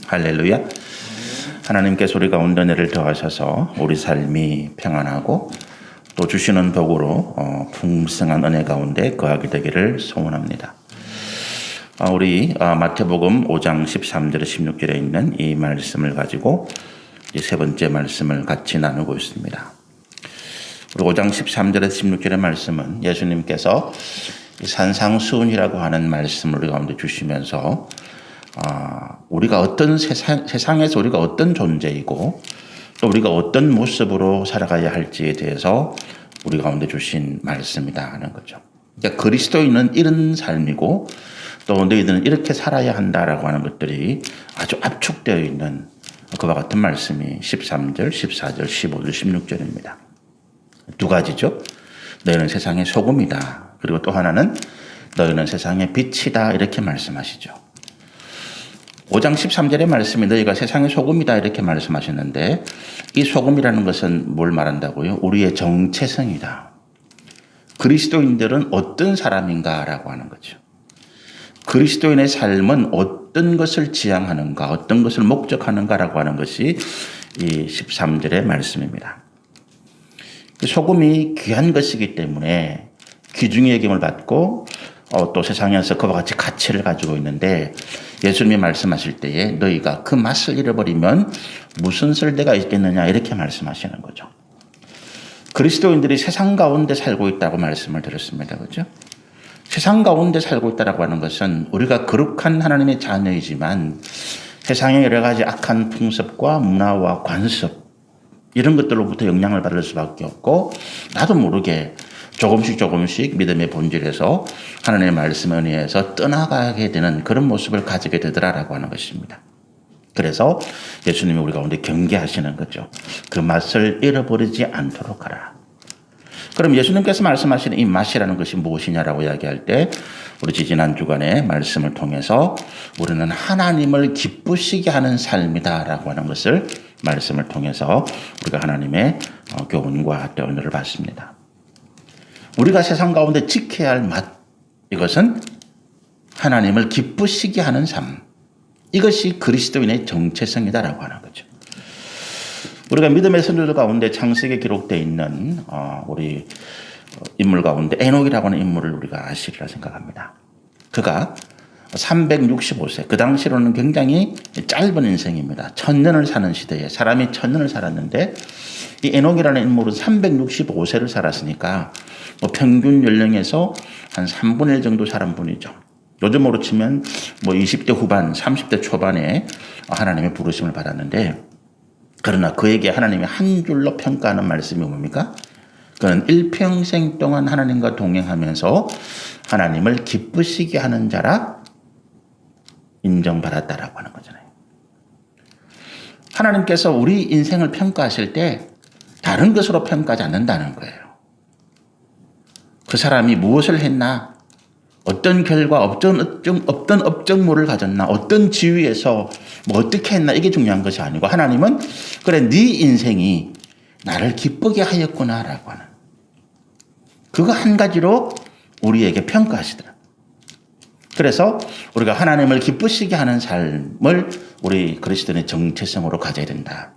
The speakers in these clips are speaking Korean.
할렐루야. 하나님께서 우리 가운데 은혜를 더하셔서 우리 삶이 평안하고 또 주시는 복으로 풍성한 은혜 가운데 거하게 되기를 소원합니다. 우리 마태복음 5장 13절에 16절에 있는 이 말씀을 가지고 세 번째 말씀을 같이 나누고 있습니다. 우리 5장 13절에 16절의 말씀은 예수님께서 산상수훈이라고 하는 말씀을 우리 가운데 주시면서 우리가 어떤 세상에서 우리가 어떤 존재이고 또 우리가 어떤 모습으로 살아가야 할지에 대해서 우리 가운데 주신 말씀이다 하는 거죠. 그러니까 그리스도인은 이런 삶이고 또 너희들은 이렇게 살아야 한다라고 하는 것들이 아주 압축되어 있는 그와 같은 말씀이 13절, 14절, 15절, 16절입니다. 두 가지죠. 너희는 세상의 소금이다. 그리고 또 하나는 너희는 세상의 빛이다. 이렇게 말씀하시죠. 5장 13절의 말씀이 너희가 세상의 소금이다 이렇게 말씀하셨는데 이 소금이라는 것은 뭘 말한다고요? 우리의 정체성이다. 그리스도인들은 어떤 사람인가라고 하는 거죠. 그리스도인의 삶은 어떤 것을 지향하는가, 어떤 것을 목적하는가라고 하는 것이 이 13절의 말씀입니다. 소금이 귀한 것이기 때문에 귀중의 여김을 받고 또 세상에서 그와 같이 가치를 가지고 있는데 예수님이 말씀하실 때에 너희가 그 맛을 잃어버리면 무슨 쓸데가 있겠느냐 이렇게 말씀하시는 거죠. 그리스도인들이 세상 가운데 살고 있다고 말씀을 드렸습니다. 그렇죠? 세상 가운데 살고 있다고 하는 것은 우리가 거룩한 하나님의 자녀이지만 세상의 여러 가지 악한 풍습과 문화와 관습 이런 것들로부터 영향을 받을 수밖에 없고 나도 모르게 조금씩 믿음의 본질에서 하나님의 말씀에 의해서 떠나가게 되는 그런 모습을 가지게 되더라라고 하는 것입니다. 그래서 예수님이 우리 가운데 경계하시는 거죠. 그 맛을 잃어버리지 않도록 하라. 그럼 예수님께서 말씀하시는 이 맛이라는 것이 무엇이냐라고 이야기할 때 우리 지난 주간의 말씀을 통해서 우리는 하나님을 기쁘시게 하는 삶이다라고 하는 것을 말씀을 통해서 우리가 하나님의 교훈과 또 은혜를 받습니다. 우리가 세상 가운데 지켜야 할 맛, 이것은 하나님을 기쁘시게 하는 삶. 이것이 그리스도인의 정체성이다라고 하는 거죠. 우리가 믿음의 선조들 가운데 창세기에 기록되어 있는 우리 인물 가운데 에녹이라고 하는 인물을 우리가 아시리라 생각합니다. 그가 365세, 그 당시로는 굉장히 짧은 인생입니다. 1000년을 사는 시대에 사람이 1000년을 살았는데 이 에녹이라는 인물은 365세를 살았으니까 평균 연령에서 한 3분의 1 정도 살은 분이죠. 요즘으로 치면 20대 후반, 30대 초반에 하나님의 부르심을 받았는데 그러나 그에게 하나님이 한 줄로 평가하는 말씀이 뭡니까? 그는 일평생 동안 하나님과 동행하면서 하나님을 기쁘시게 하는 자라 인정받았다라고 하는 거잖아요. 하나님께서 우리 인생을 평가하실 때 다른 것으로 평가하지 않는다는 거예요. 그 사람이 무엇을 했나, 어떤 결과, 어떤 업적물을 가졌나, 어떤 지위에서 어떻게 했나 이게 중요한 것이 아니고 하나님은 그래 네 인생이 나를 기쁘게 하였구나라고 하는 그거 한 가지로 우리에게 평가하시더라. 그래서 우리가 하나님을 기쁘시게 하는 삶을 우리 그리스도인의 정체성으로 가져야 된다.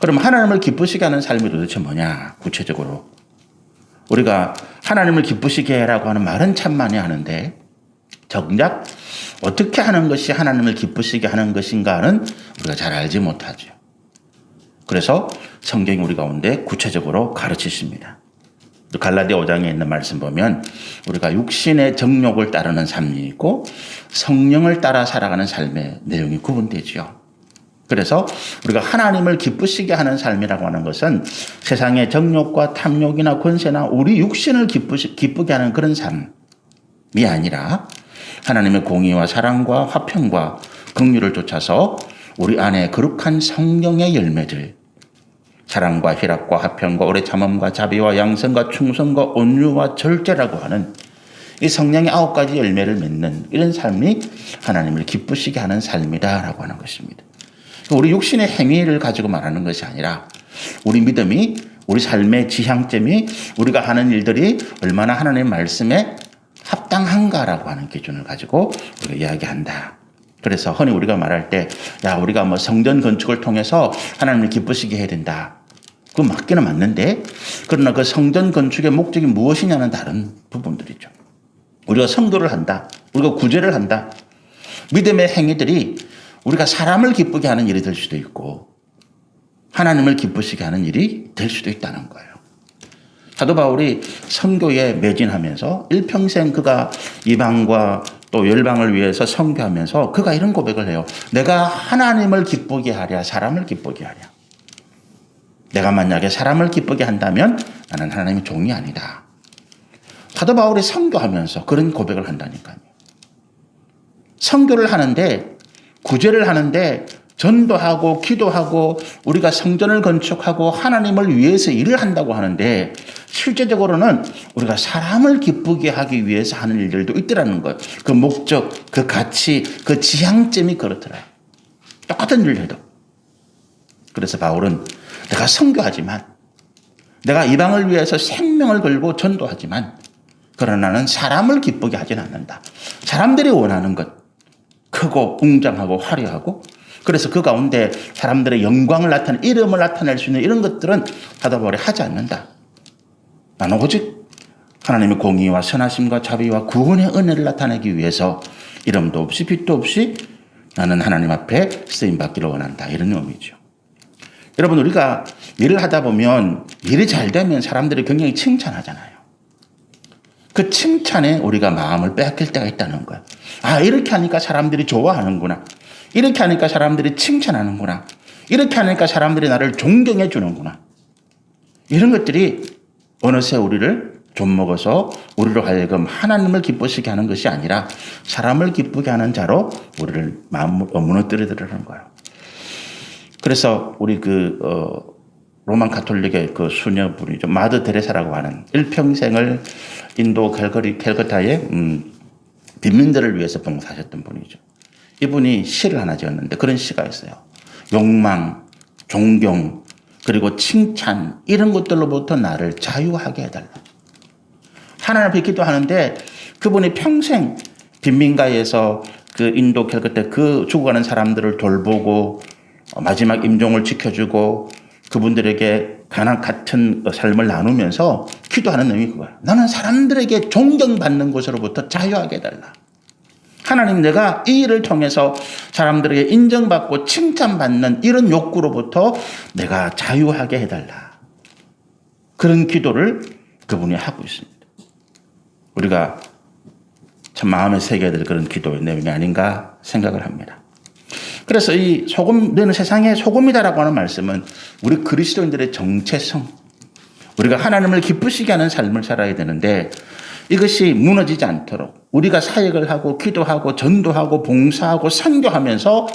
그럼 하나님을 기쁘시게 하는 삶이 도대체 뭐냐? 구체적으로 우리가 하나님을 기쁘시게 해라고 하는 말은 참 많이 하는데 정작 어떻게 하는 것이 하나님을 기쁘시게 하는 것인가는 우리가 잘 알지 못하죠. 그래서 성경이 우리 가운데 구체적으로 가르치십니다. 갈라디아 5장에 있는 말씀 보면 우리가 육신의 정욕을 따르는 삶이 있고 성령을 따라 살아가는 삶의 내용이 구분되지요. 그래서 우리가 하나님을 기쁘시게 하는 삶이라고 하는 것은 세상의 정욕과 탐욕이나 권세나 우리 육신을 기쁘게 하는 그런 삶이 아니라 하나님의 공의와 사랑과 화평과 긍휼을 쫓아서 우리 안에 거룩한 성령의 열매들 사랑과 희락과 화평과 오래 참음과 자비와 양선과 충성과 온유와 절제라고 하는 이 성령의 9가지 열매를 맺는 이런 삶이 하나님을 기쁘시게 하는 삶이다라고 하는 것입니다. 우리 육신의 행위를 가지고 말하는 것이 아니라 우리 믿음이 우리 삶의 지향점이 우리가 하는 일들이 얼마나 하나님의 말씀에 합당한가라고 하는 기준을 가지고 우리가 이야기한다. 그래서 흔히 우리가 말할 때, 야, 우리가 뭐 성전 건축을 통해서 하나님을 기쁘시게 해야 된다. 그건 맞기는 맞는데, 그러나 그 성전 건축의 목적이 무엇이냐는 다른 부분들이죠. 우리가 성도를 한다. 우리가 구제를 한다. 믿음의 행위들이 우리가 사람을 기쁘게 하는 일이 될 수도 있고, 하나님을 기쁘시게 하는 일이 될 수도 있다는 거예요. 사도 바울이 선교에 매진하면서 일평생 그가 이방과 또 열방을 위해서 선교하면서 그가 이런 고백을 해요. 내가 하나님을 기쁘게 하랴, 사람을 기쁘게 하랴. 내가 만약에 사람을 기쁘게 한다면 나는 하나님의 종이 아니다. 사도 바울이 선교하면서 그런 고백을 한다니까요. 선교를 하는데, 구제를 하는데, 전도하고 기도하고 우리가 성전을 건축하고 하나님을 위해서 일을 한다고 하는데, 실제적으로는 우리가 사람을 기쁘게 하기 위해서 하는 일들도 있더라는 거예요. 그 목적, 그 가치, 그 지향점이 그렇더라. 똑같은 일을 해도. 그래서 바울은 내가 선교하지만, 내가 이방을 위해서 생명을 걸고 전도하지만, 그러나 나는 사람을 기쁘게 하진 않는다. 사람들이 원하는 것, 크고 웅장하고 화려하고, 그래서 그 가운데 사람들의 영광을 나타내, 이름을 나타낼 수 있는 이런 것들은 사도 바울이 하지 않는다. 나는 오직 하나님의 공의와 선하심과 자비와 구원의 은혜를 나타내기 위해서 이름도 없이 빛도 없이 나는 하나님 앞에 쓰임받기를 원한다. 이런 의미죠. 여러분, 우리가 일을 하다 보면 일이 잘 되면 사람들이 굉장히 칭찬하잖아요. 그 칭찬에 우리가 마음을 빼앗길 때가 있다는 거예요. 아, 이렇게 하니까 사람들이 좋아하는구나. 이렇게 하니까 사람들이 칭찬하는구나. 이렇게 하니까 사람들이 나를 존경해 주는구나. 이런 것들이 어느새 우리를 좀먹어서 우리로 하여금 하나님을 기쁘시게 하는 것이 아니라 사람을 기쁘게 하는 자로 우리를 무너뜨리더라는 거예요. 그래서 우리 로만 가톨릭의 그 수녀분이죠. 마더 데레사라고 하는 일평생을 인도 캘커타의 빈민들을 위해서 봉사하셨던 분이죠. 이분이 시를 하나 지었는데 그런 시가 있어요. 욕망, 존경, 그리고 칭찬 이런 것들로부터 나를 자유하게 해달라. 하나님 앞에 기도하는데 그분이 평생 빈민가에서 그 인도 캘커타 그 죽어가는 사람들을 돌보고 마지막 임종을 지켜주고 그분들에게 가난 같은 삶을 나누면서 기도하는 내용이 그거예요. 나는 사람들에게 존경받는 것으로부터 자유하게 해달라. 하나님, 내가 이 일을 통해서 사람들에게 인정받고 칭찬받는 이런 욕구로부터 내가 자유하게 해달라. 그런 기도를 그분이 하고 있습니다. 우리가 참 마음에 새겨야 될 그런 기도의 내용이 아닌가 생각을 합니다. 그래서 이 소금, 너는 세상의 소금이다라고 하는 말씀은 우리 그리스도인들의 정체성, 우리가 하나님을 기쁘시게 하는 삶을 살아야 되는데 이것이 무너지지 않도록 우리가 사역을 하고 기도하고 전도하고 봉사하고 선교하면서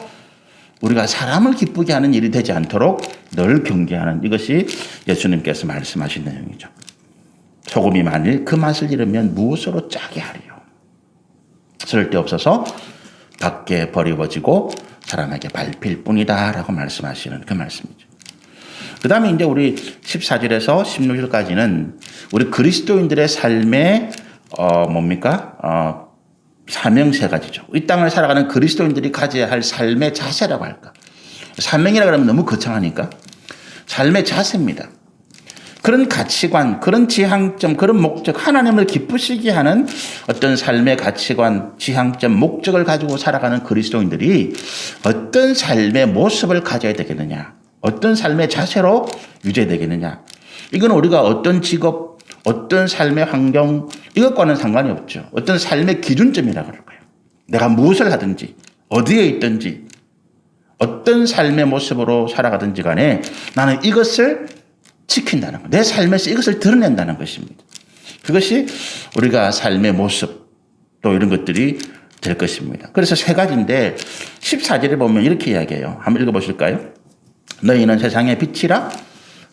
우리가 사람을 기쁘게 하는 일이 되지 않도록 늘 경계하는 이것이 예수님께서 말씀하신 내용이죠. 소금이 만일 그 맛을 잃으면 무엇으로 짜게 하리요. 쓸데없어서 밖에 버리워지고 사람에게 밟힐 뿐이다 라고 말씀하시는 그 말씀이죠. 그 다음에 이제 우리 14절에서 16절까지는 우리 그리스도인들의 삶의 사명 세 가지죠. 이 땅을 살아가는 그리스도인들이 가져야 할 삶의 자세라고 할까. 사명이라고 하면 너무 거창하니까 삶의 자세입니다. 그런 가치관, 그런 지향점, 그런 목적, 하나님을 기쁘시게 하는 어떤 삶의 가치관, 지향점, 목적을 가지고 살아가는 그리스도인들이 어떤 삶의 모습을 가져야 되겠느냐, 어떤 삶의 자세로 유지되겠느냐. 이건 우리가 어떤 직업, 어떤 삶의 환경, 이것과는 상관이 없죠. 어떤 삶의 기준점이라고 그럴 거예요. 내가 무엇을 하든지, 어디에 있든지, 어떤 삶의 모습으로 살아가든지 간에 나는 이것을 지킨다는 것, 내 삶에서 이것을 드러낸다는 것입니다. 그것이 우리가 삶의 모습 또 이런 것들이 될 것입니다. 그래서 세 가지인데 14절에 보면 이렇게 이야기해요. 한번 읽어보실까요? 너희는 세상의 빛이라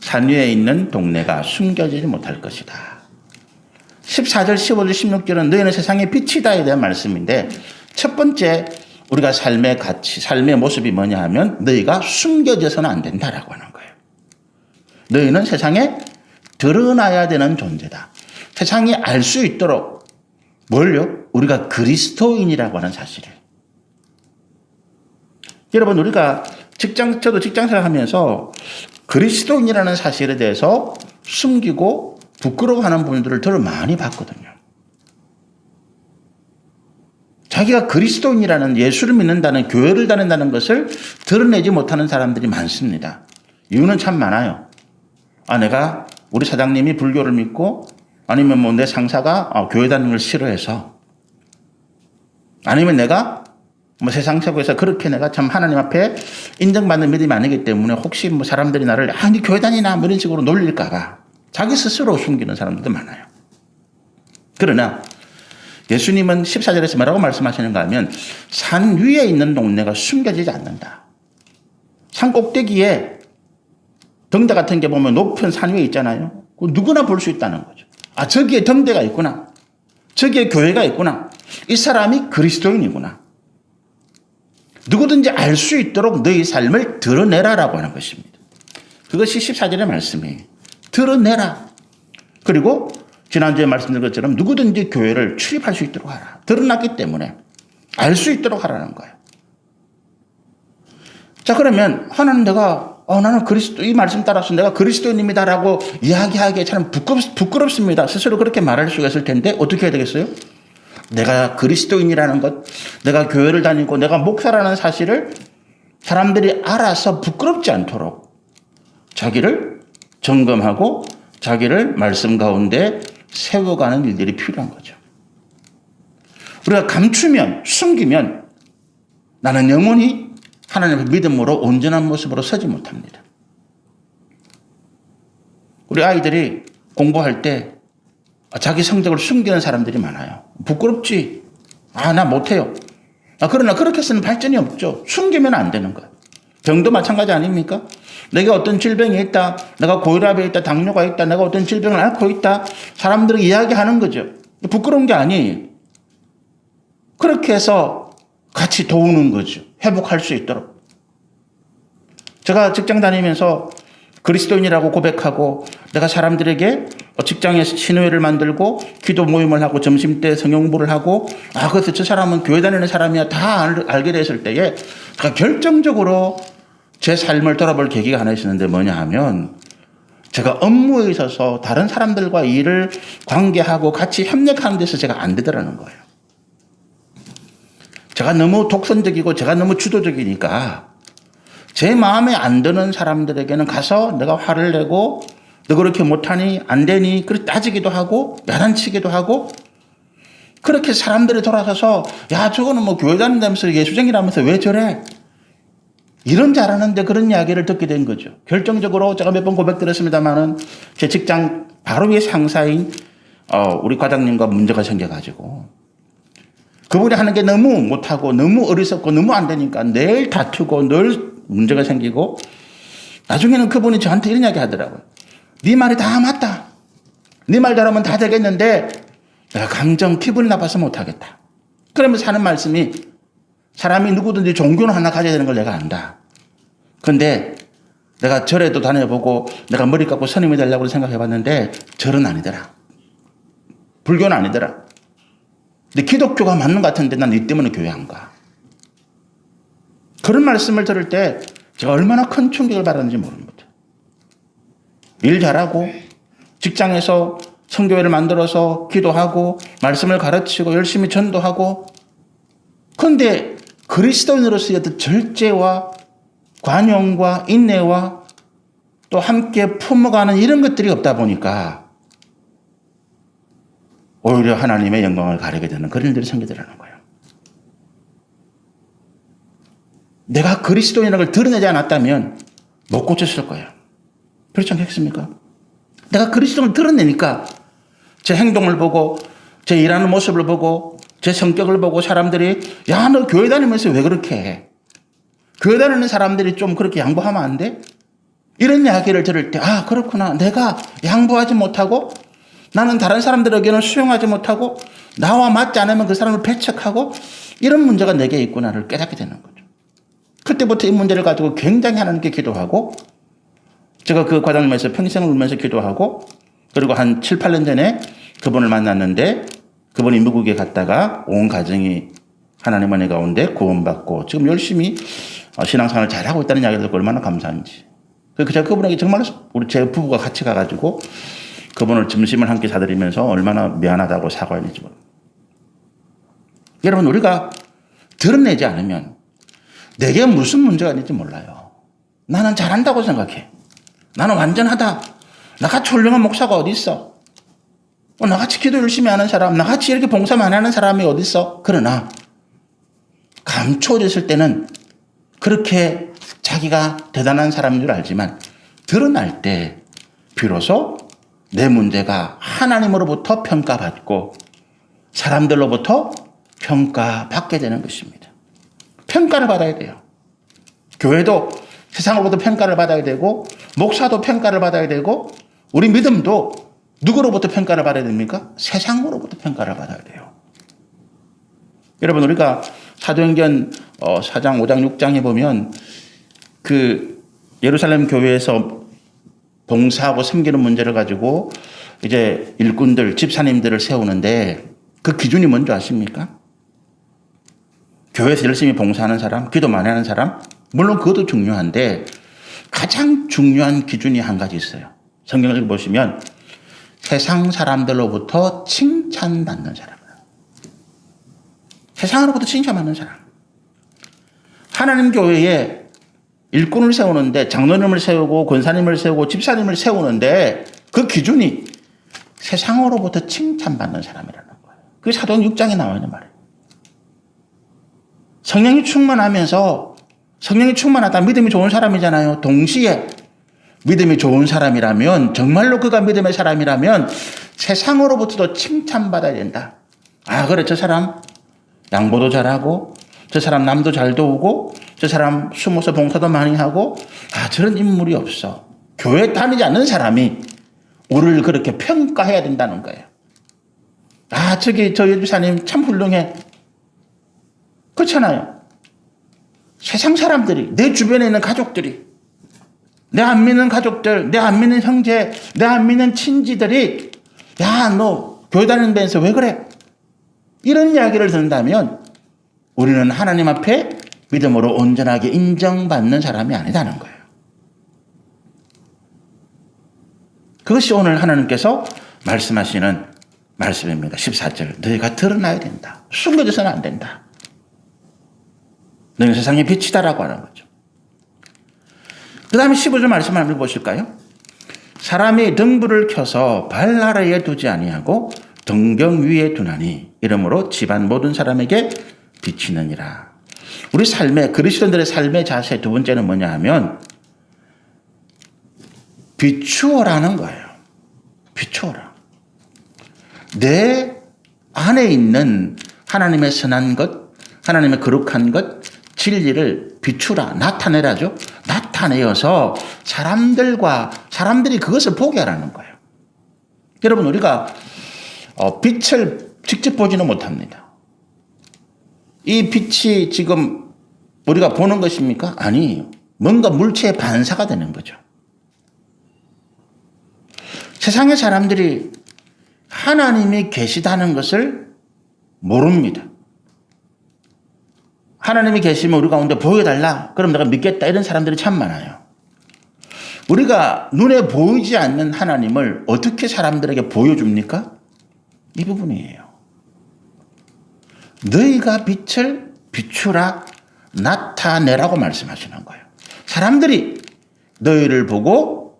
산 위에 있는 동네가 숨겨지지 못할 것이다. 14절, 15절, 16절은 너희는 세상의 빛이다에 대한 말씀인데 첫 번째 우리가 삶의 가치, 삶의 모습이 뭐냐 하면 너희가 숨겨져서는 안 된다라고 하는 거예요. 너희는 세상에 드러나야 되는 존재다. 세상이 알 수 있도록 뭘요? 우리가 그리스도인이라고 하는 사실이에요. 여러분, 우리가 저도 직장생활 하면서 그리스도인이라는 사실에 대해서 숨기고 부끄러워하는 분들을 더 많이 봤거든요. 자기가 그리스도인이라는, 예수를 믿는다는, 교회를 다닌다는 것을 드러내지 못하는 사람들이 많습니다. 이유는 참 많아요. 내가 우리 사장님이 불교를 믿고, 아니면 뭐 내 상사가 교회 다니는 걸 싫어해서, 아니면 내가 뭐 세상 최고에서 그렇게 내가 참 하나님 앞에 인정받는 믿음이 아니기 때문에 혹시 뭐 사람들이 나를 네 교회 다니나 뭐 이런 식으로 놀릴까봐 자기 스스로 숨기는 사람들도 많아요. 그러나 예수님은 14절에서 뭐라고 말씀하시는가 하면, 산 위에 있는 동네가 숨겨지지 않는다. 산 꼭대기에 등대 같은 게 보면 높은 산 위에 있잖아요. 누구나 볼 수 있다는 거죠. 저기에 등대가 있구나. 저기에 교회가 있구나. 이 사람이 그리스도인이구나. 누구든지 알 수 있도록 너희 삶을 드러내라라고 하는 것입니다. 그것이 14절의 말씀이에요. 드러내라. 그리고 지난주에 말씀드린 것처럼 누구든지 교회를 출입할 수 있도록 하라. 드러났기 때문에 알 수 있도록 하라는 거예요. 자, 그러면 하나는 내가 나는 이 말씀 따라서 내가 그리스도인입니다라고 이야기하기에 참 부끄럽습니다. 스스로 그렇게 말할 수가 있을 텐데 어떻게 해야 되겠어요? 내가 그리스도인이라는 것, 내가 교회를 다니고 내가 목사라는 사실을 사람들이 알아서 부끄럽지 않도록 자기를 점검하고 자기를 말씀 가운데 세워가는 일들이 필요한 거죠. 우리가 감추면, 숨기면 나는 영원히 하나님의 믿음으로 온전한 모습으로 서지 못합니다. 우리 아이들이 공부할 때 자기 성적을 숨기는 사람들이 많아요. 부끄럽지. 나 못해요. 그러나 그렇게 해서는 발전이 없죠. 숨기면 안 되는 거예요. 병도 마찬가지 아닙니까? 내가 어떤 질병이 있다. 내가 고혈압이 있다. 당뇨가 있다. 내가 어떤 질병을 앓고 있다. 사람들이 이야기하는 거죠. 부끄러운 게 아니에요. 그렇게 해서 같이 도우는 거죠. 회복할 수 있도록. 제가 직장 다니면서 그리스도인이라고 고백하고 내가 사람들에게 직장에서 신호회를 만들고 기도 모임을 하고 점심때 성경공부를 하고 그래서 저 사람은 교회 다니는 사람이야 다 알게 됐을 때에 제가 결정적으로 제 삶을 돌아볼 계기가 하나 있었는데 뭐냐 하면, 제가 업무에 있어서 다른 사람들과 일을 관계하고 같이 협력하는 데서 제가 안 되더라는 거예요. 제가 너무 독선적이고 제가 너무 주도적이니까 제 마음에 안 드는 사람들에게는 가서 내가 화를 내고 너 그렇게 못하니 안 되니 그렇게 따지기도 하고 야단치기도 하고, 그렇게 사람들이 돌아서서 저거는 뭐 교회 다닌다면서 예수쟁이라면서 왜 저래? 이런 줄 알았는데 그런 이야기를 듣게 된 거죠. 결정적으로 제가 몇 번 고백드렸습니다마는 제 직장 바로 위에 상사인 우리 과장님과 문제가 생겨가지고 그분이 하는 게 너무 못하고 너무 어리석고 너무 안 되니까 늘 다투고 늘 문제가 생기고, 나중에는 그분이 저한테 이런 이야기 하더라고요. 네 말이 다 맞다. 네 말대로면 다 되겠는데 내가 기분이 나빠서 못하겠다. 그러면서 하는 말씀이, 사람이 누구든지 종교는 하나 가져야 되는 걸 내가 안다. 그런데 내가 절에도 다녀보고 내가 머리 깎고 스님이 되려고 생각해 봤는데 절은 아니더라. 불교는 아니더라. 근데 기독교가 맞는 것 같은데 난 네 때문에 교회 안 가. 그런 말씀을 들을 때 제가 얼마나 큰 충격을 받았는지 모릅니다. 일 잘하고 직장에서 성교회를 만들어서 기도하고 말씀을 가르치고 열심히 전도하고, 그런데 그리스도인으로서의 어떤 절제와 관용과 인내와 또 함께 품어가는 이런 것들이 없다 보니까 오히려 하나님의 영광을 가리게 되는 그런 일들이 생기더라는 거예요. 내가 그리스도인이라는 걸 드러내지 않았다면 못 고쳤을 거예요. 그렇지 않겠습니까? 내가 그리스도를 드러내니까 제 행동을 보고 제 일하는 모습을 보고 제 성격을 보고 사람들이 너 교회 다니면서 왜 그렇게 해? 교회 다니는 사람들이 좀 그렇게 양보하면 안 돼? 이런 이야기를 들을 때 그렇구나. 내가 양보하지 못하고 나는 다른 사람들에게는 수용하지 못하고 나와 맞지 않으면 그 사람을 배척하고 이런 문제가 내게 있구나를 깨닫게 되는 거죠. 그때부터 이 문제를 가지고 굉장히 하나님께 기도하고, 제가 그 과장님에서 평생을 울면서 기도하고, 그리고 한 7, 8년 전에 그분을 만났는데 그분이 미국에 갔다가 온 가정이 하나님 은혜 가운데 구원받고 지금 열심히 신앙생활을 잘하고 있다는 이야기를 듣고 얼마나 감사한지. 그래서 제가 그분에게 정말 우리 제 부부가 같이 가가지고 그분을 점심을 함께 사드리면서 얼마나 미안하다고 사과했는지 모릅니다. 여러분, 우리가 드러내지 않으면 내게 무슨 문제가 있는지 몰라요. 나는 잘한다고 생각해. 나는 완전하다. 나같이 훌륭한 목사가 어디 있어? 나같이 기도 열심히 하는 사람, 나같이 이렇게 봉사 많이 하는 사람이 어디 있어? 그러나 감춰졌을 때는 그렇게 자기가 대단한 사람인 줄 알지만 드러날 때 비로소 내 문제가 하나님으로부터 평가받고 사람들로부터 평가받게 되는 것입니다. 평가를 받아야 돼요. 교회도 세상으로부터 평가를 받아야 되고 목사도 평가를 받아야 되고 우리 믿음도 누구로부터 평가를 받아야 됩니까? 세상으로부터 평가를 받아야 돼요. 여러분, 우리가 사도행전 4장, 5장, 6장에 보면 그 예루살렘 교회에서 봉사하고 섬기는 문제를 가지고 이제 일꾼들, 집사님들을 세우는데 그 기준이 뭔지 아십니까? 교회에서 열심히 봉사하는 사람, 기도 많이 하는 사람, 물론 그것도 중요한데 가장 중요한 기준이 한 가지 있어요. 성경을 보시면 세상 사람들로부터 칭찬받는 사람. 세상으로부터 칭찬받는 사람. 하나님 교회에 일꾼을 세우는데 장로님을 세우고 권사님을 세우고 집사님을 세우는데 그 기준이 세상으로부터 칭찬받는 사람이라는 거예요. 그게 사도행 6장에 나와 있는 말이에요. 성령이 충만하면서 성령이 충만하다 믿음이 좋은 사람이잖아요. 동시에 믿음이 좋은 사람이라면 정말로 그가 믿음의 사람이라면 세상으로부터도 칭찬받아야 된다. 아, 그래, 저 사람 양보도 잘하고 저 사람 남도 잘 도우고 저 사람 숨어서 봉사도 많이 하고 저런 인물이 없어. 교회 다니지 않는 사람이 우리를 그렇게 평가해야 된다는 거예요. 저기 저 예주사님 참 훌륭해. 그렇잖아요. 세상 사람들이, 내 주변에 있는 가족들이, 내 안 믿는 가족들, 내 안 믿는 형제, 내 안 믿는 친지들이 너 교회 다니는 데에서 왜 그래? 이런 이야기를 듣는다면 우리는 하나님 앞에 믿음으로 온전하게 인정받는 사람이 아니다는 거예요. 그것이 오늘 하나님께서 말씀하시는 말씀입니다. 14절. 너희가 드러나야 된다. 숨겨져서는 안 된다. 너희는 세상의 빛이다라고 하는 거죠. 그 다음에 15절 말씀 한번 보실까요? 사람이 등불을 켜서 발 아래에 두지 아니하고 등경 위에 두나니 이러므로 집안 모든 사람에게 비치느니라. 우리 삶의 그리스도인들의 삶의 자세 두 번째는 뭐냐 하면 비추어라는 거예요. 비추어라. 내 안에 있는 하나님의 선한 것, 하나님의 거룩한 것, 진리를 비추라, 나타내라죠. 나타내어서 사람들이 그것을 보게 하라는 거예요. 여러분, 우리가 빛을 직접 보지는 못합니다. 이 빛이 지금 우리가 보는 것입니까? 아니에요. 뭔가 물체의 반사가 되는 거죠. 세상의 사람들이 하나님이 계시다는 것을 모릅니다. 하나님이 계시면 우리 가운데 보여달라. 그럼 내가 믿겠다. 이런 사람들이 참 많아요. 우리가 눈에 보이지 않는 하나님을 어떻게 사람들에게 보여줍니까? 이 부분이에요. 너희가 빛을 비추라, 나타내라고 말씀하시는 거예요. 사람들이 너희를 보고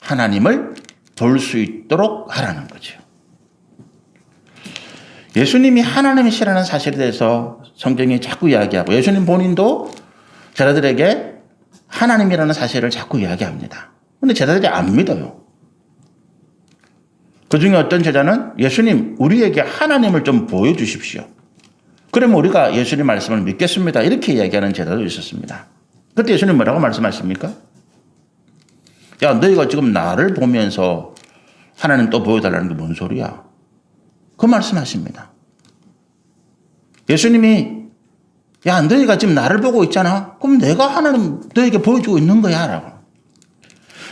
하나님을 볼 수 있도록 하라는 거죠. 예수님이 하나님이시라는 사실에 대해서 성경이 자꾸 이야기하고 예수님 본인도 제자들에게 하나님이라는 사실을 자꾸 이야기합니다. 그런데 제자들이 안 믿어요. 그중에 어떤 제자는 예수님 우리에게 하나님을 좀 보여주십시오. 그러면 우리가 예수님 말씀을 믿겠습니다. 이렇게 이야기하는 제자도 있었습니다. 그때 예수님 뭐라고 말씀하십니까? 야, 너희가 지금 나를 보면서 하나님 또 보여달라는 게 뭔 소리야? 그 말씀하십니다. 예수님이 야, 너희가 지금 나를 보고 있잖아. 그럼 내가 하나님 너희에게 보여주고 있는 거야 라고.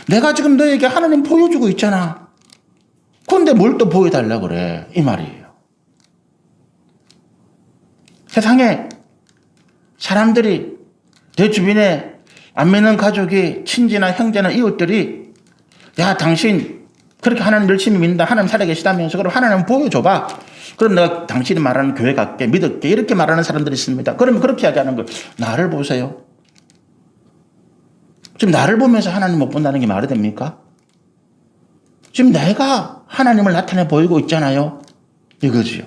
내가 지금 너희에게 하나님 보여주고 있잖아. 그런데 뭘 또 보여달라고 그래. 이 말이에요. 세상에 사람들이 내 주변에 안 믿는 가족이 친지나 형제나 이웃들이 야 당신 그렇게 하나님 열심히 믿는다. 하나님 살아계시다면서 그럼 하나님 보여줘봐. 그럼 내가 당신이 말하는 교회 갈게 믿을게 이렇게 말하는 사람들이 있습니다. 그러면 그렇게 하자는 거예요. 나를 보세요. 지금 나를 보면서 하나님 못 본다는 게 말이 됩니까? 지금 내가 하나님을 나타내 보이고 있잖아요. 이거지요.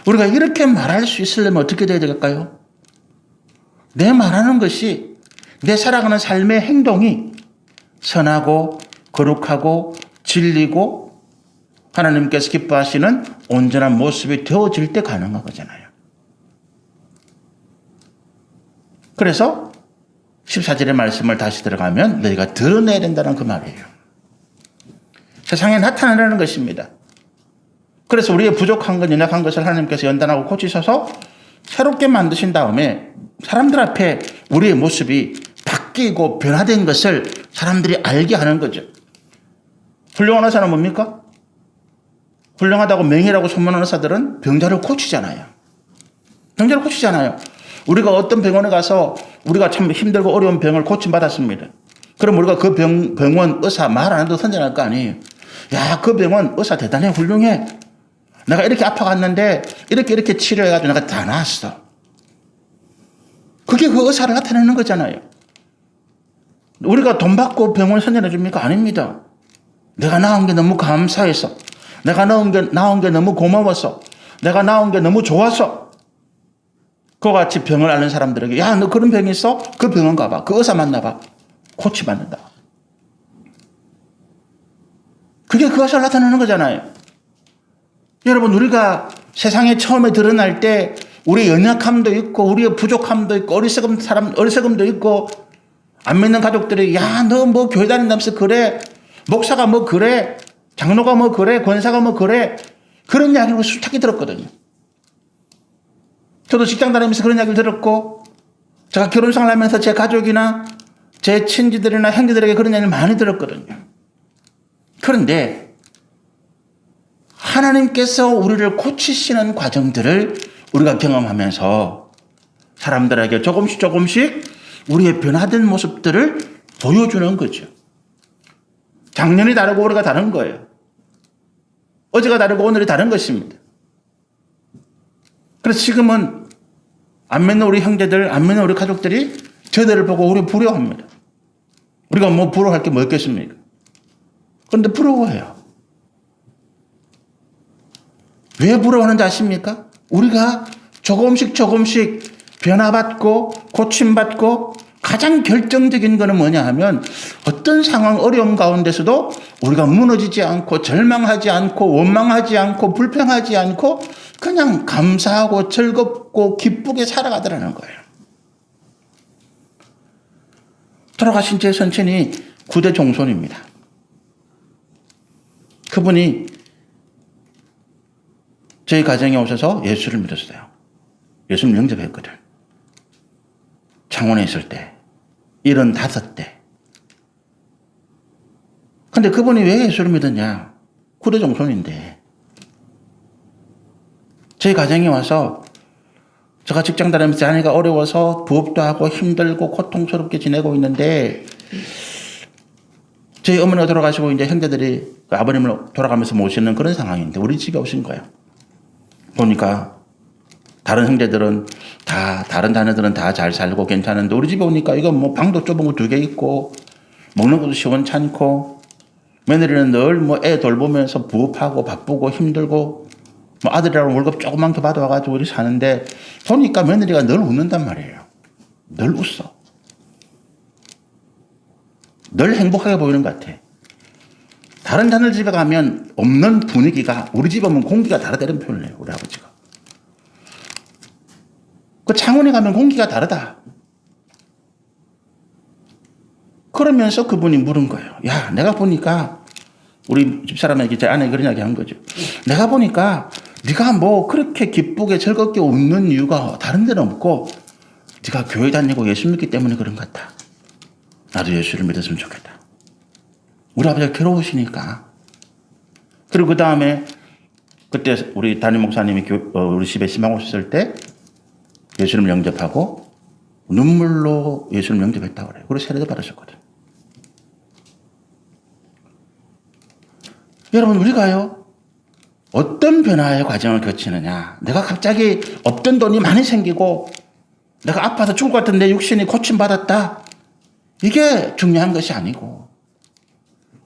우리가 이렇게 말할 수 있으려면 어떻게 돼야 될까요? 내 말하는 것이 내 살아가는 삶의 행동이 선하고 거룩하고 진리고 하나님께서 기뻐하시는 온전한 모습이 되어질 때 가능한 거잖아요. 그래서 14절의 말씀을 다시 들어가면 너희가 드러내야 된다는 그 말이에요. 세상에 나타나라는 것입니다. 그래서 우리의 부족한 것, 연약한 것을 하나님께서 연단하고 고치셔서 새롭게 만드신 다음에 사람들 앞에 우리의 모습이 바뀌고 변화된 것을 사람들이 알게 하는 거죠. 훌륭한 의사는 뭡니까? 훌륭하다고 명예라고 소문하는 의사들은 병자를 고치잖아요. 병자를 고치잖아요. 우리가 어떤 병원에 가서 우리가 참 힘들고 어려운 병을 고침받았습니다. 그럼 우리가 그 병원 의사 말 안 해도 선전할 거 아니에요. 야, 그 병원 의사 대단해 훌륭해. 내가 이렇게 아파갔는데 이렇게 치료해가지고 내가 다 나았어. 그게 그 의사를 나타내는 거잖아요. 우리가 돈 받고 병원 선전해 줍니까? 아닙니다. 내가 나은 게 너무 감사해서, 내가 나은 게 너무 고마워서, 내가 나은 게 너무 좋아서 그와 같이 병을 앓는 사람들에게 야, 너 그런 병이 있어? 그 병원 가봐. 그 의사 만나봐. 고치받는다. 그게 그 의사를 나타내는 거잖아요. 여러분, 우리가 세상에 처음에 드러날 때 우리의 연약함도 있고 우리의 부족함도 있고 어리석음도 있고 안 믿는 가족들이 야, 너 뭐 교회 다닌다면서 그래? 목사가 뭐 그래? 장로가 뭐 그래? 권사가 뭐 그래? 그런 이야기를 수차게 들었거든요. 저도 직장 다니면서 그런 이야기를 들었고 제가 결혼생활 하면서 제 가족이나 제 친지들이나 형제들에게 그런 이야기를 많이 들었거든요. 그런데 하나님께서 우리를 고치시는 과정들을 우리가 경험하면서 사람들에게 조금씩 우리의 변화된 모습들을 보여주는 거죠. 작년이 다르고 올해가 다른 거예요. 어제가 다르고 오늘이 다른 것입니다. 그래서 지금은 안 믿는 우리 형제들, 안 믿는 우리 가족들이 저들을 보고 우리 부러워합니다. 우리가 뭐 부러워할 게 뭐 있겠습니까? 그런데 부러워해요. 왜 부러워하는지 아십니까? 우리가 조금씩 변화받고 고침받고 가장 결정적인 거는 뭐냐 하면 어떤 상황 어려움 가운데서도 우리가 무너지지 않고 절망하지 않고 원망하지 않고 불평하지 않고 그냥 감사하고 즐겁고 기쁘게 살아가더라는 거예요. 돌아가신 제 선친이 9대 종손입니다. 그분이 저희 가정에 오셔서 예수를 믿었어요. 예수를 영접했거든. 창원에 있을 때 75대. 근데 그분이 왜 예수를 믿었냐? 9대 종손인데 저희 가정에 와서 제가 직장 다니면서 아내가 어려워서 부업도 하고 힘들고 고통스럽게 지내고 있는데 저희 어머니가 돌아가시고 이제 형제들이 아버님을 돌아가면서 모시는 그런 상황인데 우리 집에 오신 거예요. 보니까 다른 형제들은 다른 자녀들은 다 잘 살고 괜찮은데 우리 집에 오니까 이거 뭐 방도 좁은 거 2개 있고 먹는 것도 시원찮고 며느리는 늘 뭐 애 돌보면서 부업하고 바쁘고 힘들고 뭐 아들이라고 월급 조그만 게 받아와가지고 우리 사는데 보니까 며느리가 늘 웃는단 말이에요. 늘 웃어. 늘 행복하게 보이는 것 같아. 다른 자녀 집에 가면 없는 분위기가 우리 집에 오면 공기가 다르다는 표현을 해요. 우리 아버지가. 그 창원에 가면 공기가 다르다. 그러면서 그분이 물은 거예요. 야, 내가 보니까 우리 집사람에게 제 아내가 그런 이야기 한 거죠. 내가 보니까 네가 뭐 그렇게 기쁘게 즐겁게 웃는 이유가 다른 데는 없고 네가 교회 다니고 예수 믿기 때문에 그런 것 같다. 나도 예수를 믿었으면 좋겠다. 우리 아버지가 괴로우시니까. 그리고 그 다음에 그때 우리 담임 목사님이 우리 집에 신방 오셨을 때 예수님 영접하고 눈물로 예수님 영접했다고 그래요. 그리고 세례도 받으셨거든. 여러분, 우리가요, 어떤 변화의 과정을 거치느냐. 내가 갑자기 없던 돈이 많이 생기고 내가 아파서 죽을 것 같은 내 육신이 고침받았다. 이게 중요한 것이 아니고,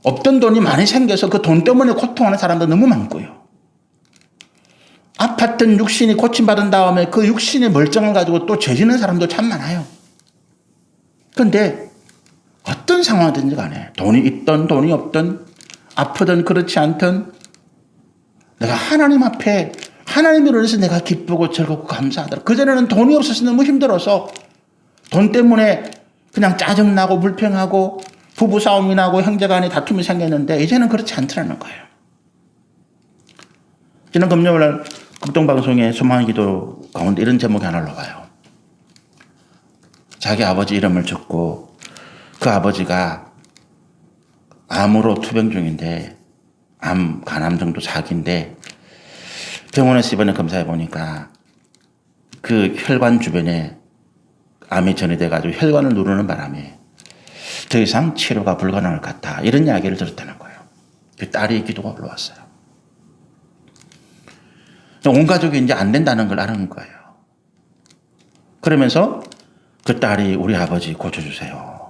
없던 돈이 많이 생겨서 그 돈 때문에 고통하는 사람도 너무 많고요. 아팠던 육신이 고침받은 다음에 그 육신의 멀쩡을 가지고 또 죄지는 사람도 참 많아요. 그런데 어떤 상황이든지 간에 돈이 있든 돈이 없든 아프든 그렇지 않든 내가 하나님 앞에 하나님을 위해서 내가 기쁘고 즐겁고 감사하더라. 그전에는 돈이 없어서 너무 힘들어서 돈 때문에 그냥 짜증나고 불평하고 부부싸움이 나고 형제간에 다툼이 생겼는데 이제는 그렇지 않더라는 거예요. 지난 금요일날 극동방송의 소망의 기도 가운데 이런 제목이 하나 올라와요. 자기 아버지 이름을 적고 그 아버지가 암으로 투병 중인데 간암 정도 사기인데 병원에서 이번에 검사해 보니까 그 혈관 주변에 암이 전이돼 가지고 혈관을 누르는 바람에 더 이상 치료가 불가능할 것 같다. 이런 이야기를 들었다는 거예요. 그 딸이 기도가 올라왔어요. 온 가족이 이제 안 된다는 걸 아는 거예요. 그러면서 그 딸이 우리 아버지 고쳐주세요.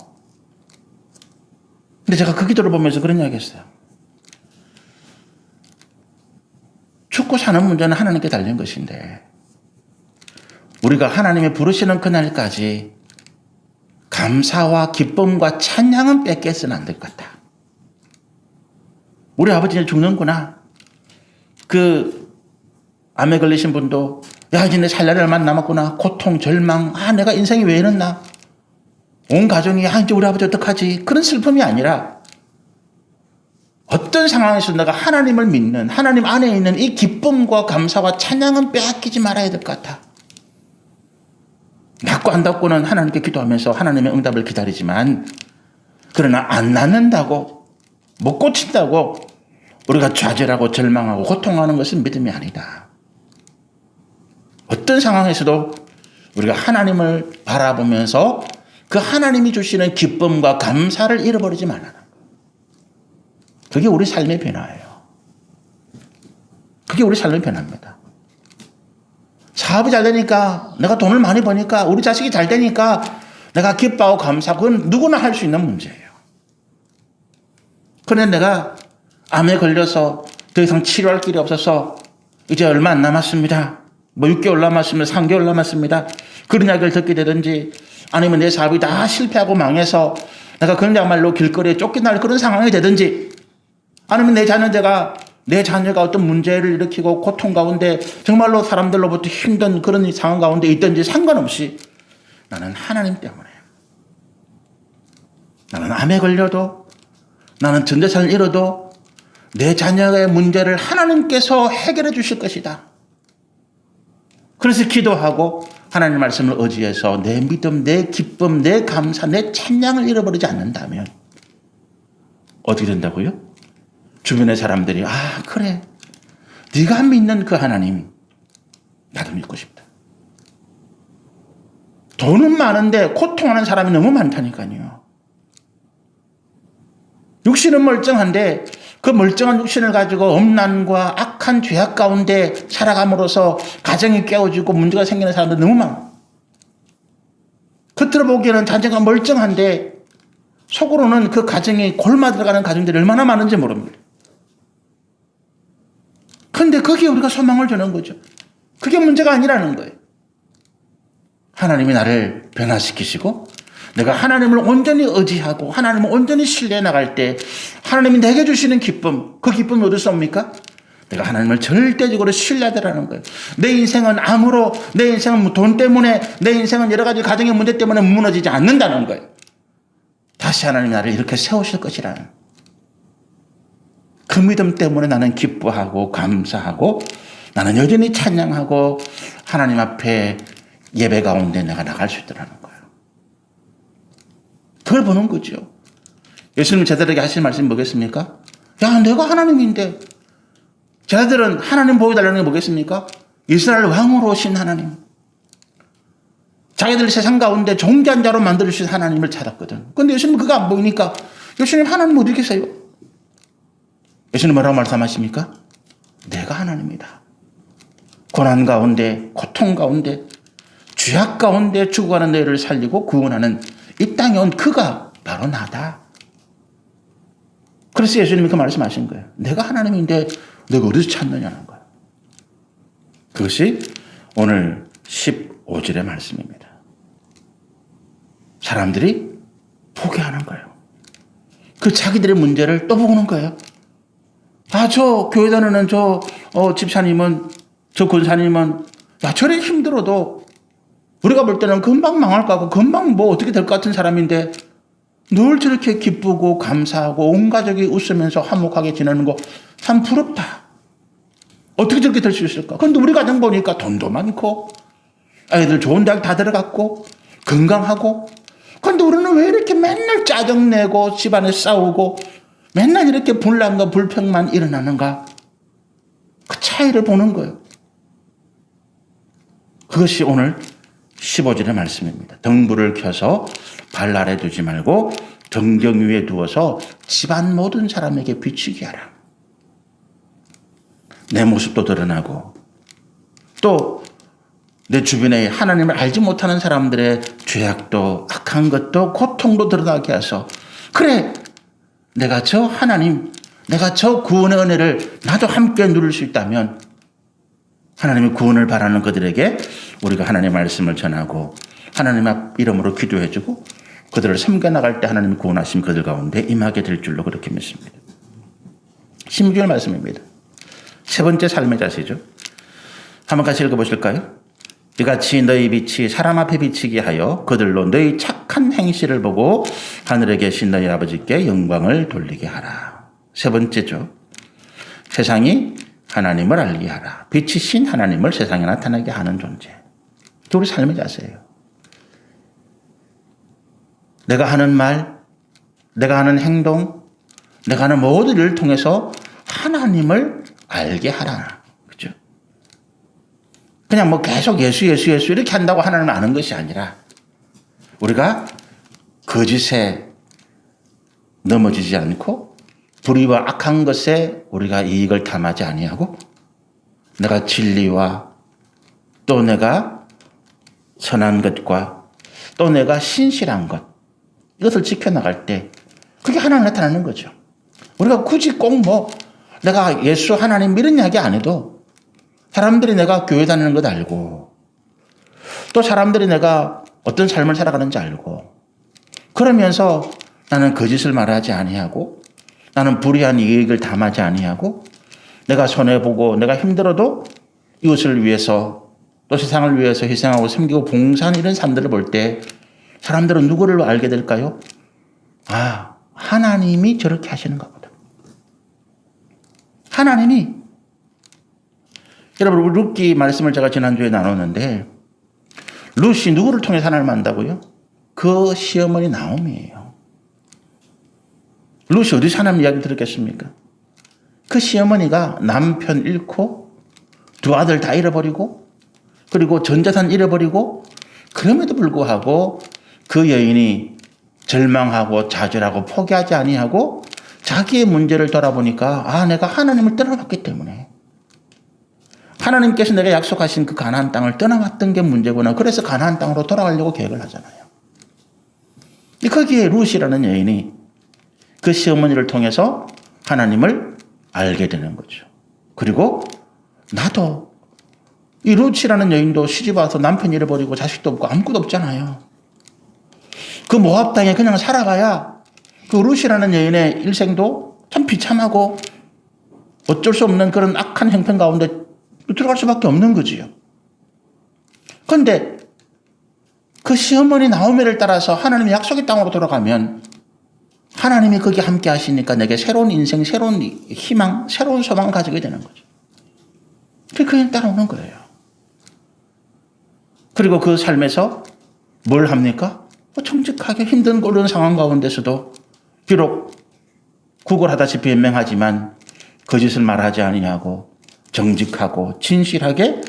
근데 제가 그 기도를 보면서 그런 이야기 했어요. 죽고 사는 문제는 하나님께 달린 것인데 우리가 하나님의 부르시는 그날까지 감사와 기쁨과 찬양은 뺏겨서는 안 될 것 같다. 우리 아버지는 죽는구나. 그 암에 걸리신 분도 야 이제 내 살 날이 얼마 남았구나. 고통, 절망, 내가 인생이 왜 이랬나. 온 가정이 이제 우리 아버지 어떡하지. 그런 슬픔이 아니라 어떤 상황에서 내가 하나님을 믿는 하나님 안에 있는 이 기쁨과 감사와 찬양은 빼앗기지 말아야 될 것 같아. 낫고 안 낫고는 하나님께 기도하면서 하나님의 응답을 기다리지만 그러나 안 낫는다고 못 고친다고 우리가 좌절하고 절망하고 고통하는 것은 믿음이 아니다. 어떤 상황에서도 우리가 하나님을 바라보면서 그 하나님이 주시는 기쁨과 감사를 잃어버리지 말라는 거예요. 그게 우리 삶의 변화예요. 그게 우리 삶의 변화입니다. 사업이 잘 되니까 내가 돈을 많이 버니까 우리 자식이 잘 되니까 내가 기뻐하고 감사하고 그건 누구나 할 수 있는 문제예요. 그런데 내가 암에 걸려서 더 이상 치료할 길이 없어서 이제 얼마 안 남았습니다. 6개월 남았습니다. 3개월 남았습니다. 그런 이야기를 듣게 되든지 아니면 내 사업이 다 실패하고 망해서 내가 그냥말로 길거리에 쫓겨날 그런 상황이 되든지 아니면 내 자녀가 어떤 문제를 일으키고 고통 가운데 정말로 사람들로부터 힘든 그런 상황 가운데 있든지 상관없이 나는 하나님 때문에 나는 암에 걸려도 나는 전 재산을 잃어도 내 자녀의 문제를 하나님께서 해결해 주실 것이다. 그래서 기도하고 하나님 말씀을 의지해서 내 믿음, 내 기쁨, 내 감사, 내 찬양을 잃어버리지 않는다면 어떻게 된다고요? 주변의 사람들이 그래 네가 믿는 그 하나님 나도 믿고 싶다. 돈은 많은데 고통하는 사람이 너무 많다니까요. 육신은 멀쩡한데 그 멀쩡한 육신을 가지고 엄난과 악한 죄악 가운데 살아감으로써 가정이 깨어지고 문제가 생기는 사람들 너무 많아. 겉으로 보기에는 자녀가 멀쩡한데 속으로는 그 가정이 골마 들어가는 가정들이 얼마나 많은지 모릅니다. 그런데 거기에 우리가 소망을 주는 거죠. 그게 문제가 아니라는 거예요. 하나님이 나를 변화시키시고 내가 하나님을 온전히 의지하고 하나님을 온전히 신뢰해 나갈 때 하나님이 내게 주시는 기쁨, 그 기쁨이 어디서 옵니까? 내가 하나님을 절대적으로 신뢰하더라는 거예요. 내 인생은 암으로, 내 인생은 돈 때문에, 내 인생은 여러 가지 가정의 문제 때문에 무너지지 않는다는 거예요. 다시 하나님이 나를 이렇게 세우실 것이라는 그 믿음 때문에 나는 기뻐하고 감사하고 나는 여전히 찬양하고 하나님 앞에 예배 가운데 내가 나갈 수 있더라는 거예요. 그걸 보는 거죠. 예수님 제자들에게 하신 말씀이 뭐겠습니까? 야, 내가 하나님인데 쟤들은 하나님 보여달라는 게 뭐겠습니까? 이스라엘 왕으로 오신 하나님. 자기들 세상 가운데 종기한 자로 만들어주신 하나님을 찾았거든. 근데 예수님 그거 안 보이니까 예수님 하나님 어디 계세요? 예수님 뭐라고 말씀하십니까? 내가 하나님이다. 고난 가운데, 고통 가운데, 죄악 가운데 죽어가는 너희를 살리고 구원하는 이 땅에 온 그가 바로 나다. 그래서 예수님이 그 말씀하신 거예요. 내가 하나님인데 너가 어디서 찾느냐는 거예요. 그것이 오늘 15절의 말씀입니다. 사람들이 포기하는 거예요. 그 자기들의 문제를 또 보는 거예요. 아, 저 교회 다니는 저 집사님은, 저 권사님은, 야, 저래 힘들어도 우리가 볼 때는 금방 망할 것 같고 금방 뭐 어떻게 될 것 같은 사람인데 늘 저렇게 기쁘고 감사하고 온 가족이 웃으면서 화목하게 지내는 거 참 부럽다. 어떻게 저렇게 될 수 있을까? 그런데 우리 가정 보니까 돈도 많고 아이들 좋은 대학 다 들어갔고 건강하고, 그런데 우리는 왜 이렇게 맨날 짜증내고 집안에 싸우고 맨날 이렇게 분란과 불평만 일어나는가? 그 차이를 보는 거예요. 그것이 오늘 15절의 말씀입니다. 등불을 켜서 발 아래 두지 말고 정경 위에 두어서 집안 모든 사람에게 비추게 하라. 내 모습도 드러나고 또 내 주변에 하나님을 알지 못하는 사람들의 죄악도 악한 것도 고통도 드러나게 해서, 그래 내가 저 하나님, 내가 저 구원의 은혜를 나도 함께 누릴 수 있다면 하나님의 구원을 바라는 그들에게 우리가 하나님의 말씀을 전하고 하나님 앞 이름으로 기도해주고 그들을 섬겨나갈 때 하나님의 구원하심 그들 가운데 임하게 될 줄로 그렇게 믿습니다. 16절 말씀입니다. 세 번째 삶의 자세죠. 한번 같이 읽어보실까요? 이같이 너희 빛이 사람 앞에 비치게 하여 그들로 너희 착한 행실을 보고 하늘에 계신 너희 아버지께 영광을 돌리게 하라. 세 번째죠. 세상이 하나님을 알게 하라. 빛이신 하나님을 세상에 나타나게 하는 존재. 우리 삶의 자세예요. 내가 하는 말, 내가 하는 행동, 내가 하는 모든 일을 통해서 하나님을 알게 하라. 그죠? 그냥 뭐 계속 예수 이렇게 한다고 하나님을 아는 것이 아니라 우리가 거짓에 넘어지지 않고 불의와 악한 것에 우리가 이익을 탐하지 아니하고 내가 진리와 또 내가 선한 것과 또 내가 신실한 것, 이것을 지켜나갈 때 그게 하나님 나타나는 거죠. 우리가 굳이 꼭 뭐 내가 예수 하나님 이런 이야기 안 해도 사람들이 내가 교회 다니는 것 알고 또 사람들이 내가 어떤 삶을 살아가는지 알고 그러면서 나는 거짓을 말하지 아니하고 나는 불의한 이익을 담하지 아니하고 내가 손해보고 내가 힘들어도 이웃을 위해서 또 세상을 위해서 희생하고 섬기고 봉사하는 이런 삶들을 볼 때 사람들은 누구를 알게 될까요? 아, 하나님이 저렇게 하시는 거거든. 하나님이. 여러분, 룻기 말씀을 제가 지난주에 나눴는데 룻이 누구를 통해서 하나님을 만다고요? 그 시어머니 나오미예요. 룻이 어디서 하나님 이야기 들었겠습니까? 그 시어머니가 남편 잃고 두 아들 다 잃어버리고 그리고 전 재산 잃어버리고 그럼에도 불구하고 그 여인이 절망하고 좌절하고 포기하지 아니하고 자기의 문제를 돌아보니까 아, 내가 하나님을 떠나봤기 때문에 하나님께서 내가 약속하신 그 가나안 땅을 떠나왔던 게 문제구나. 그래서 가나안 땅으로 돌아가려고 계획을 하잖아요. 거기에 룻이라는 여인이 그 시어머니를 통해서 하나님을 알게 되는 거죠. 그리고 나도 이 룻이라는 여인도 시집 와서 남편 잃어버리고 자식도 없고 아무것도 없잖아요. 그 모압 땅에 그냥 살아가야 그 룻이라는 여인의 일생도 참 비참하고 어쩔 수 없는 그런 악한 형편 가운데 들어갈 수밖에 없는 거지요. 그런데 그 시어머니 나오미를 따라서 하나님의 약속의 땅으로 돌아가면 하나님이 거기 함께 하시니까 내게 새로운 인생, 새로운 희망, 새로운 소망을 가지게 되는 거죠. 그냥 따라오는 거예요. 그리고 그 삶에서 뭘 합니까? 정직하게 힘든 어려운 상황 가운데서도 비록 구걸하다시피 연명하지만 거짓을 말하지 아니하고 정직하고 진실하게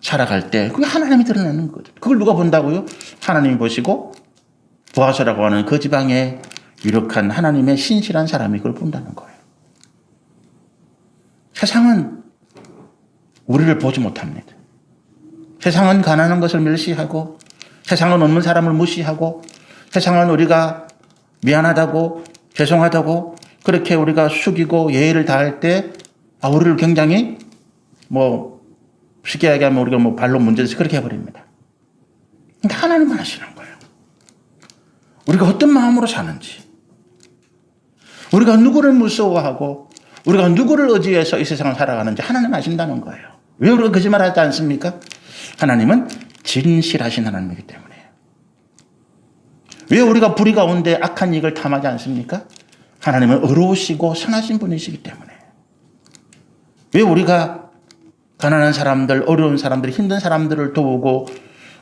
살아갈 때 그게 하나님이 드러나는 거죠. 그걸 누가 본다고요? 하나님이 보시고 보아서라고 하는 그 지방에 유력한 하나님의 신실한 사람이 그걸 본다는 거예요. 세상은 우리를 보지 못합니다. 세상은 가난한 것을 멸시하고 세상은 없는 사람을 무시하고 세상은 우리가 미안하다고 죄송하다고 그렇게 우리가 숙이고 예의를 다할 때 우리를 굉장히 쉽게 얘기하면 우리가 발로 문제에서 그렇게 해버립니다. 근데 하나님은 아시는 거예요. 우리가 어떤 마음으로 사는지, 우리가 누구를 무서워하고 우리가 누구를 의지해서 이 세상을 살아가는지 하나님 아신다는 거예요. 왜 우리가 거짓말하지 않습니까? 하나님은 진실하신 하나님이기 때문에. 왜 우리가 불의 가운데 악한 이익을 탐하지 않습니까? 하나님은 의로우시고 선하신 분이시기 때문에. 왜 우리가 가난한 사람들, 어려운 사람들, 힘든 사람들을 도우고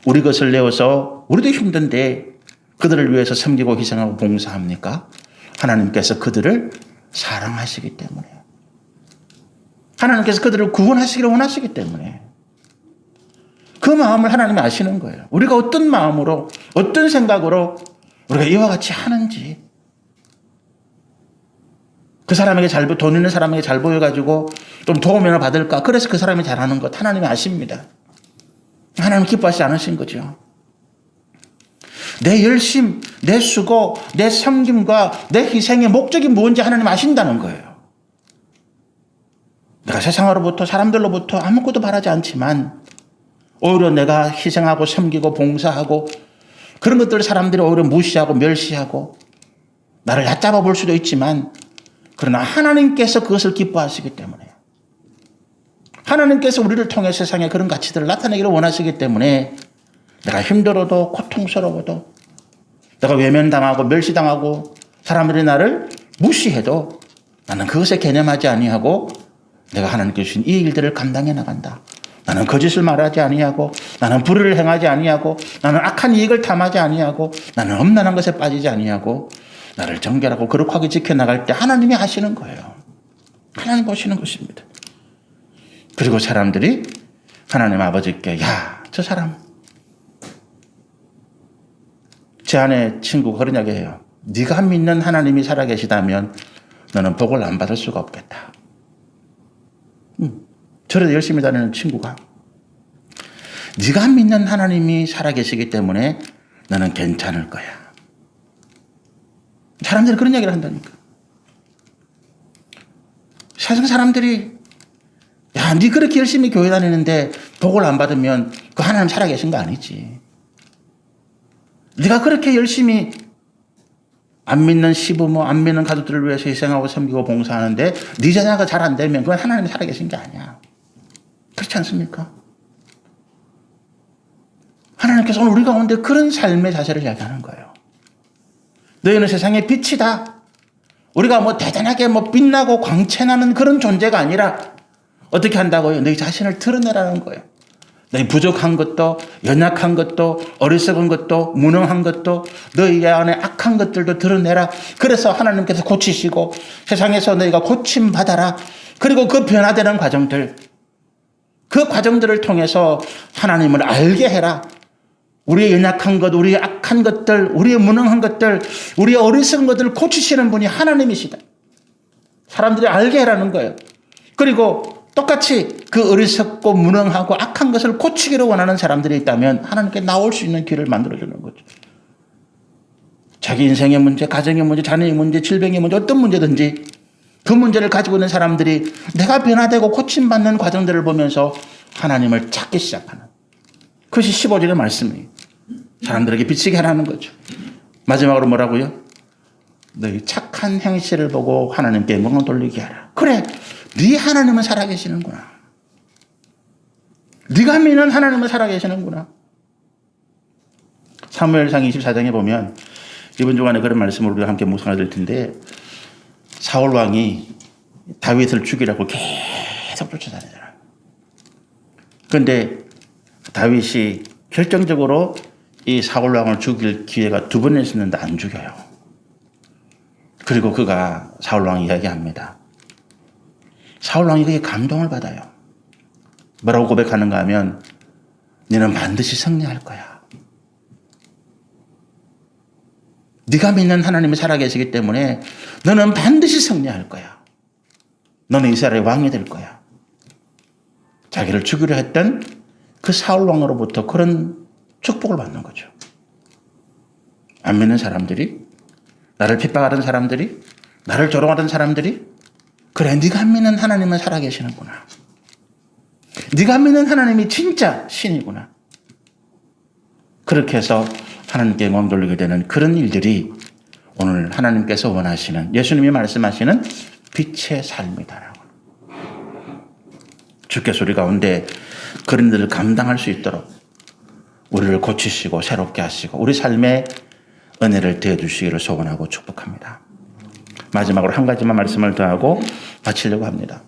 우리 것을 내어서 우리도 힘든데 그들을 위해서 섬기고 희생하고 봉사합니까? 하나님께서 그들을 사랑하시기 때문에. 하나님께서 그들을 구원하시기를 원하시기 때문에. 그 마음을 하나님이 아시는 거예요. 우리가 어떤 마음으로, 어떤 생각으로 우리가 이와 같이 하는지. 그 사람에게 돈 있는 사람에게 잘 보여가지고 좀 도움을 받을까? 그래서 그 사람이 잘하는 것 하나님이 아십니다. 하나님 기뻐하시지 않으신 거죠. 내 열심, 내 수고, 내 섬김과 내 희생의 목적이 뭔지 하나님 아신다는 거예요. 내가 세상으로부터 사람들로부터 아무것도 바라지 않지만 오히려 내가 희생하고 섬기고 봉사하고 그런 것들을 사람들이 오히려 무시하고 멸시하고 나를 얕잡아 볼 수도 있지만 그러나 하나님께서 그것을 기뻐하시기 때문에 하나님께서 우리를 통해 세상에 그런 가치들을 나타내기를 원하시기 때문에 내가 힘들어도 고통스러워도 내가 외면당하고 멸시당하고 사람들이 나를 무시해도 나는 그것에 개념하지 아니하고 내가 하나님께 주신 이 일들을 감당해 나간다. 나는 거짓을 말하지 아니하고 나는 불의를 행하지 아니하고 나는 악한 이익을 탐하지 아니하고 나는 험난한 것에 빠지지 아니하고 나를 정결하고 거룩하게 지켜나갈 때 하나님이 하시는 거예요. 하나님 보시는 것입니다. 그리고 사람들이 하나님 아버지께 저 사람 제 아내 친구가 그런 이야기 해요. 네가 믿는 하나님이 살아계시다면 너는 복을 안 받을 수가 없겠다. 저를 열심히 다니는 친구가 네가 믿는 하나님이 살아계시기 때문에 너는 괜찮을 거야. 사람들이 그런 이야기를 한다니까. 세상 사람들이 네 그렇게 열심히 교회 다니는데 복을 안 받으면 그 하나님 살아계신 거 아니지. 네가 그렇게 열심히 안 믿는 시부모, 안 믿는 가족들을 위해서 희생하고 섬기고 봉사하는데 네 자녀가 잘 안 되면 그건 하나님이 살아계신 게 아니야. 그렇지 않습니까? 하나님께서 오늘 우리 가운데 그런 삶의 자세를 이야기하는 거예요. 너희는 세상의 빛이다. 우리가 대단하게 빛나고 광채나는 그런 존재가 아니라 어떻게 한다고요? 너희 자신을 드러내라는 거예요. 너희 부족한 것도 연약한 것도 어리석은 것도 무능한 것도 너희 안에 악한 것들도 드러내라. 그래서 하나님께서 고치시고 세상에서 너희가 고침받아라. 그리고 그 변화되는 과정들, 그 과정들을 통해서 하나님을 알게 해라. 우리의 연약한 것, 우리의 악한 것들, 우리의 무능한 것들, 우리의 어리석은 것들을 고치시는 분이 하나님이시다. 사람들이 알게 해라는 거예요. 그리고 똑같이 그 어리석고 무능하고 악한 것을 고치기를 원하는 사람들이 있다면 하나님께 나올 수 있는 길을 만들어주는 거죠. 자기 인생의 문제, 가정의 문제, 자녀의 문제, 질병의 문제, 어떤 문제든지 그 문제를 가지고 있는 사람들이 내가 변화되고 고침받는 과정들을 보면서 하나님을 찾기 시작하는 그것이 15절의 말씀이에요. 사람들에게 비치게 하라는 거죠. 마지막으로 뭐라고요? 너희 착한 행실을 보고 하나님께 영광을 돌리게 하라. 그래, 네 하나님은 살아계시는구나. 네가 믿는 하나님은 살아계시는구나. 사무엘상 24장에 보면 이번 주간에 그런 말씀을 우리가 함께 묵상해 드릴 텐데 사울 왕이 다윗을 죽이라고 계속 쫓아다니잖아요. 그런데 다윗이 결정적으로 이 사울 왕을 죽일 기회가 두 번 있었는데 안 죽여요. 그리고 그가 사울 왕이 이야기합니다. 사울 왕이 그게 감동을 받아요. 뭐라고 고백하는가 하면 너는 반드시 승리할 거야. 네가 믿는 하나님이 살아계시기 때문에 너는 반드시 승리할 거야. 너는 이스라엘의 왕이 될 거야. 자기를 죽이려 했던 그 사울 왕으로부터 그런 축복을 받는 거죠. 안 믿는 사람들이, 나를 핍박하던 사람들이, 나를 조롱하던 사람들이, 그래 네가 믿는 하나님은 살아계시는구나. 네가 믿는 하나님이 진짜 신이구나. 그렇게 해서 하나님께 영광 돌리게 되는 그런 일들이 오늘 하나님께서 원하시는, 예수님이 말씀하시는 빛의 삶이다라고. 주께서 우리 가운데 그런 일을 감당할 수 있도록 우리를 고치시고 새롭게 하시고 우리 삶에 은혜를 더해 주시기를 소원하고 축복합니다. 마지막으로 한 가지만 말씀을 더하고 마치려고 합니다.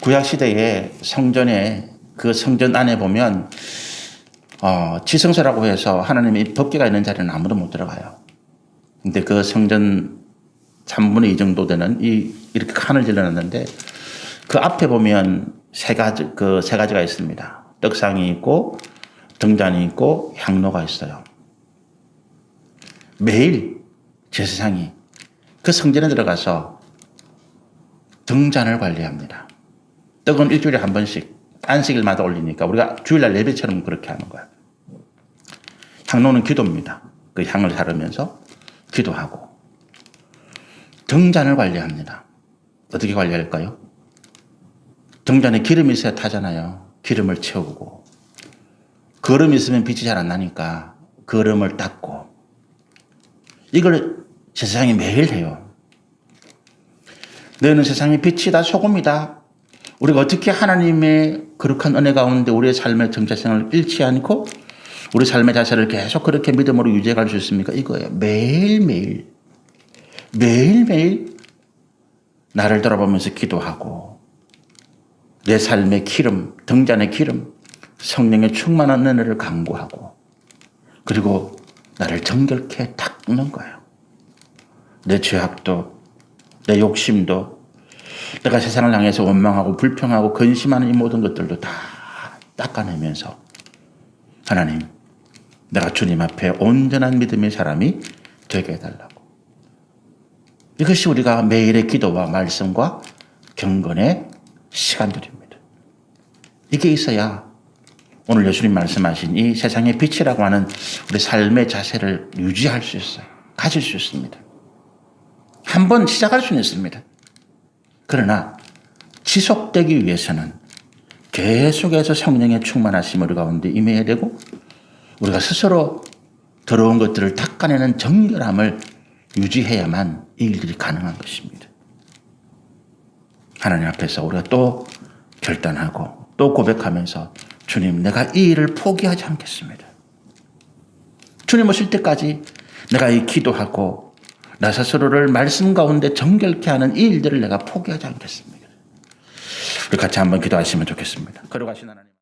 구약시대에 성전에, 그 성전 안에 보면 지성소라고 해서 하나님의 법궤가 있는 자리는 아무도 못 들어가요. 근데 그 성전 3분의 2 정도 되는 이렇게 칸을 질러놨는데 그 앞에 보면 세 가지가 있습니다. 떡상이 있고 등잔이 있고 향로가 있어요. 매일 제사장이 그 성전에 들어가서 등잔을 관리합니다. 떡은 일주일에 한 번씩 안식일마다 올리니까 우리가 주일날 예배처럼 그렇게 하는 거예요. 향로는 기도입니다. 그 향을 사르면서 기도하고. 등잔을 관리합니다. 어떻게 관리할까요? 등잔에 기름이 있어야 타잖아요. 기름을 채우고. 거름이 있으면 빛이 잘 안 나니까 거름을 닦고. 이걸 세상이 매일 해요. 너희는 세상의 빛이다, 소금이다. 우리가 어떻게 하나님의 거룩한 은혜 가운데 우리의 삶의 정체성을 잃지 않고 우리 삶의 자세를 계속 그렇게 믿음으로 유지해 갈 수 있습니까? 이거예요. 매일매일 나를 돌아보면서 기도하고 내 삶의 기름, 등잔의 기름, 성령의 충만한 은혜를 간구하고 그리고 나를 정결케 닦는 거예요. 내 죄악도, 내 욕심도, 내가 세상을 향해서 원망하고 불평하고 근심하는 이 모든 것들도 다 닦아내면서 하나님, 내가 주님 앞에 온전한 믿음의 사람이 되게 해달라고. 이것이 우리가 매일의 기도와 말씀과 경건의 시간들입니다. 이게 있어야 오늘 예수님 말씀하신 이 세상의 빛이라고 하는 우리 삶의 자세를 유지할 수 있어요. 가질 수 있습니다. 한번 시작할 수는 있습니다. 그러나 지속되기 위해서는 계속해서 성령의 충만하심을 우리 가운데 임해야 되고 우리가 스스로 더러운 것들을 닦아내는 정결함을 유지해야만 이 일들이 가능한 것입니다. 하나님 앞에서 우리가 또 결단하고 또 고백하면서 주님, 내가 이 일을 포기하지 않겠습니다. 주님 오실 때까지 내가 이 기도하고 나 스스로를 말씀 가운데 정결케 하는 이 일들을 내가 포기하지 않겠습니다. 우리 같이 한번 기도하시면 좋겠습니다. 걸어가신 하나님.